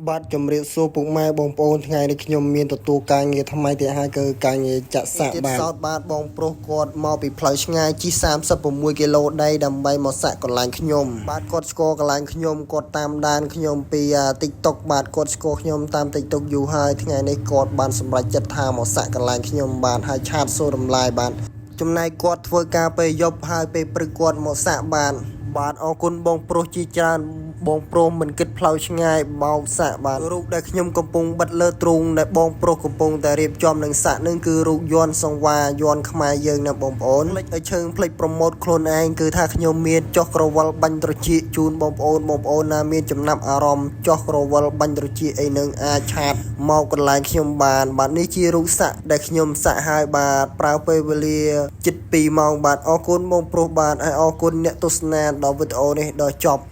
បាទជំរាបសួរពុកម៉ែបងប្អូនថ្ងៃនេះខ្ញុំមានទទួលការងារថ្មីទៀតហើយគឺការងារចាក់សាក់បាទសោតបាទបងប្រុសគាត់មកពីផ្លូវឆ្ងាយជិះ36គីឡូដីដើម្បីមកសាក់កន្លែងខ្ញុំបាទគាត់ស្គាល់កន្លែងខ្ញុំគាត់តាមដានខ្ញុំពី TikTok បាទគាត់ស្គាល់ខ្ញុំតាម TikTok យូរហើយថ្ងៃនេះគាត់បានសម្រេចចិត្តថាមកសាក់កន្លែងខ្ញុំបាទហើយឆាតសួរតម្លៃបាទចំណែកគាត់ធ្វើការពេលយប់ហើយពេលព្រឹកគាត់មកសាក់បាទអរគុណបងប្រុសជាច្រើនបងប្រុសមិនគិតផ្លូវឆ្ងាយបោកសាក់បាទរូបដែលខ្ញុំកំពុងបិទលើទ្រូងដែលបងប្រុសកំពុងតែរៀបចំនឹងសាក់នឹងគឺរូបយ័ន្តសង្វាយ័ន្តខ្មែរយើងណាបងប្អូនផ្លេចឲ្យឈើងផ្លេចប្រម៉ូទខ្លួនឯងគឺថាខ្ញុំមានចុះក្រវិលបាញ់ត្រចៀកជូនបងប្អូនណាមានចំណាប់អារម្មណ៍ចុះក្រវិលបាញ់ត្រចៀកអីនឹងអាចឆាតមកកន្លែងខ្ញុំបាទនេះជារូបសាក់ដែលខ្ញុំសាក់ហើយបាទប្រើពេលវេលាជិត2ម៉ោងបាទអរគុណបងប្រុសបាទហើយអរគុណអ្នកទស្សនាដល់វីដេអូនេះដល់ចប់